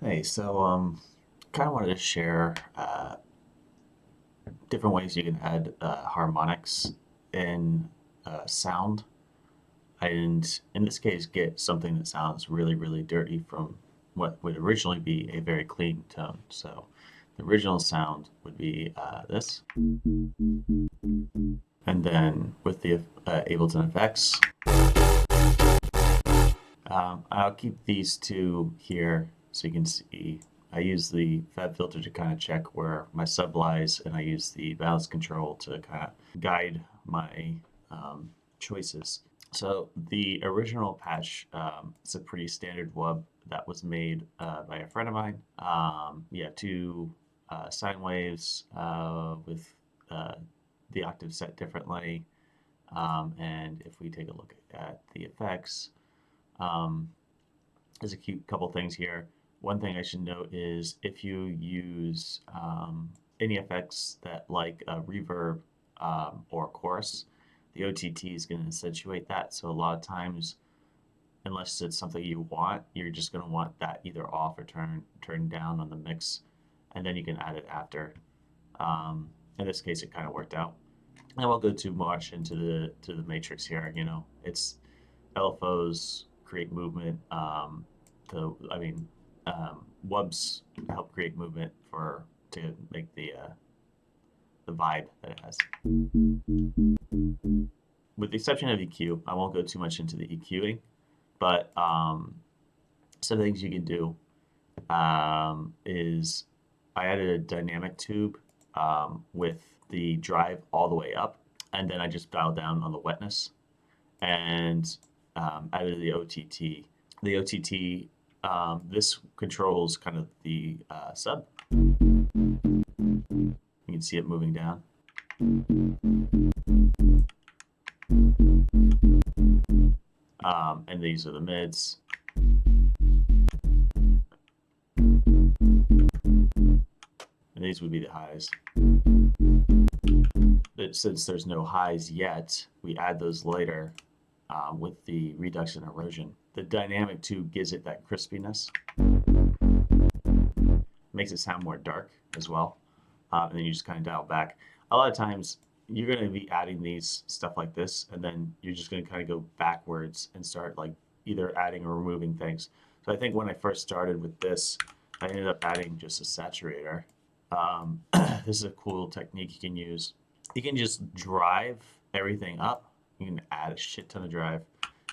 Hey, kind of wanted to share different ways you can add harmonics in sound, and in this case, get something that sounds really, really dirty from what would originally be a very clean tone. So, the original sound would be this, and then with the Ableton effects, I'll keep these two here so you can see. I use the Fab filter to kind of check where my sub lies, and I use the balance control to kind of guide my choices. So the original patch is a pretty standard wub that was made by a friend of mine. Yeah, two sine waves with uh, the octave set differently. And if we take a look at the effects, um, there's a cute couple things here. One thing I should note is if you use any effects that like a reverb or chorus, the OTT is going to accentuate that. So a lot of times, unless it's something you want, you're just going to want that either off or turned down on the mix, and then you can add it after. In this case, it kind of worked out. I won't go too much into the matrix here. It's LFOs create movement. I mean, Wubs help create movement for to make the vibe that it has. With the exception of EQ, I won't go too much into the EQing, but some things you can do is I added a dynamic tube with the drive all the way up, and then I just dialed down on the wetness and added the OTT. The OTT, this controls kind of the sub. You can see it moving down. And these are the mids. And these would be the highs. But since there's no highs yet, we add those later with the reduction erosion. The dynamic tube gives it that crispiness, makes it sound more dark as well. And then you just kind of dial back. A lot of times you're going to be adding these stuff like this, and then you're just going to kind of go backwards and start like either adding or removing things. So I think when I first started with this, I ended up adding just a saturator. This is a cool technique you can use. You can just drive everything up. You can add a shit ton of drive.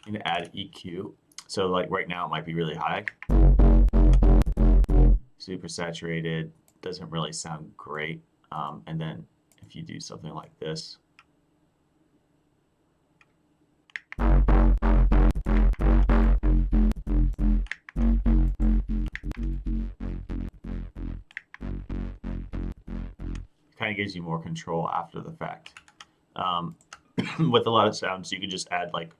You can add EQ. So like right now it might be really high, super saturated, doesn't really sound great. And then if you do something like this, it kind of gives you more control after the fact. Um, with a lot of sounds, you can just add like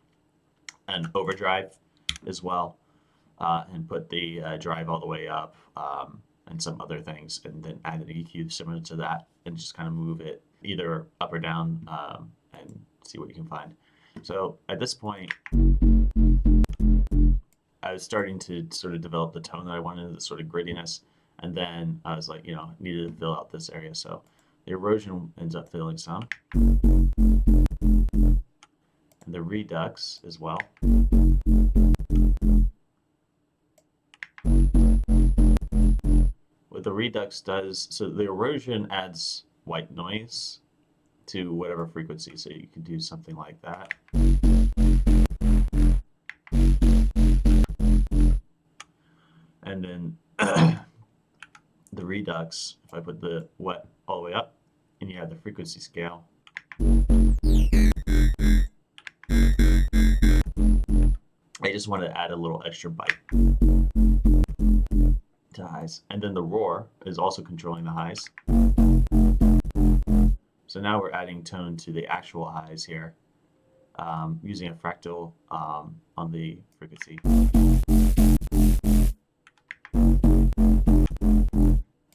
an overdrive as well, and put the drive all the way up, and some other things, and then add an EQ similar to that, and just kind of move it either up or down, and see what you can find. So at this point, I was starting to sort of develop the tone that I wanted, the sort of grittiness, and then I was like, needed to fill out this area. So the erosion ends up filling some, and the redux as well. What the redux does, so the erosion adds white noise to whatever frequency, so you can do something like that. And then the redux, if I put the wet all the way up and you have the frequency scale, I just want to add a little extra bite to highs. And then the roar is also controlling the highs. So now we're adding tone to the actual highs here, using a fractal on the frequency.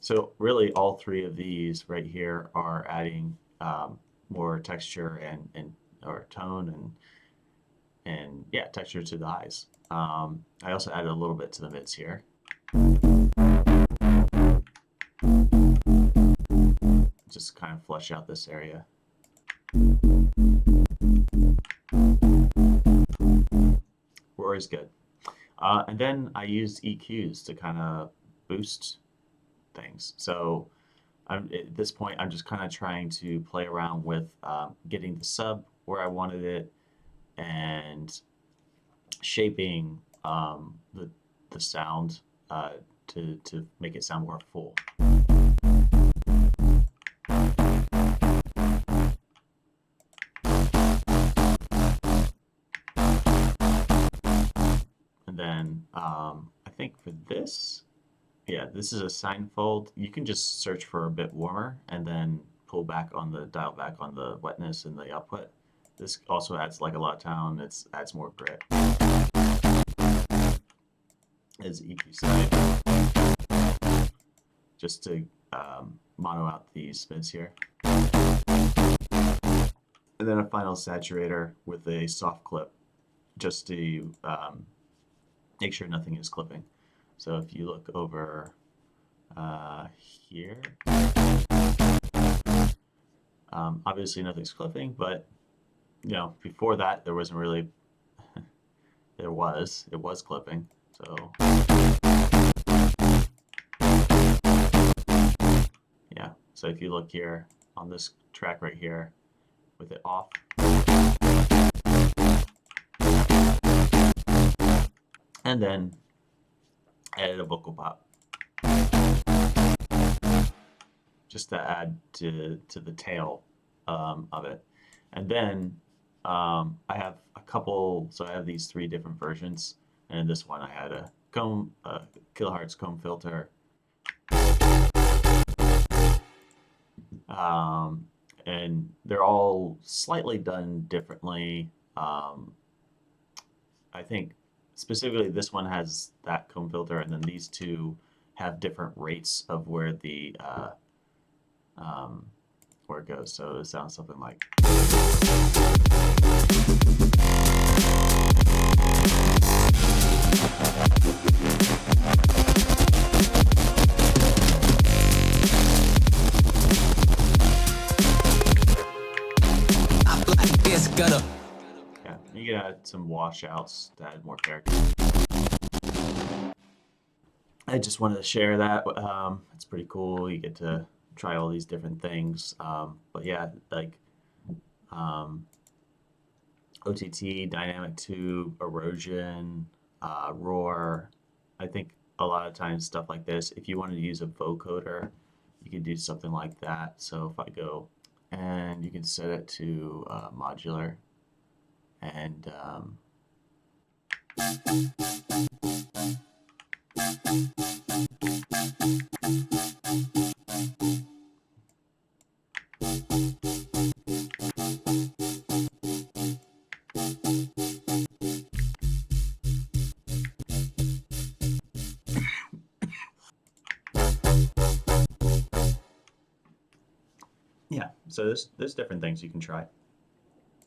So really all three of these right here are adding more texture and or tone and yeah, texture to the highs. I also added a little bit to the mids here. just kind of flush out this area. Roar is good. And then I use EQs to kind of boost things. So at this point, I'm just kind of trying to play around with getting the sub where I wanted it and shaping the sound to make it sound more full. And then I think for this, yeah, this is a sine fold. You can just search for a bit warmer and then dial back on the wetness and the output. This also adds like a lot of tone. It adds more grit. As EQ side, just to mono out these mids here. And then a final saturator with a soft clip, just to make sure nothing is clipping. So if you look over here, obviously nothing's clipping, but you know, before that there wasn't really. It was clipping. So yeah. So if you look here on this track right here, with it off. And then added a vocal pop, just to add to the tail of it. And then I have a couple, so I have these 3 different versions. And in this one I had a kilohertz comb filter. And they're all slightly done differently. I think specifically this one has that comb filter, and then these 2 have different rates of where the where it goes. So it sounds something like. Yeah, you can add some washouts to add more character. I just wanted to share that. It's pretty cool. You get to try all these different things. But yeah, like OTT, dynamic tube, erosion, roar. I think a lot of times stuff like this, if you wanted to use a vocoder, you could do something like that. So if I go and you can set it to modular and yeah, so there's different things you can try.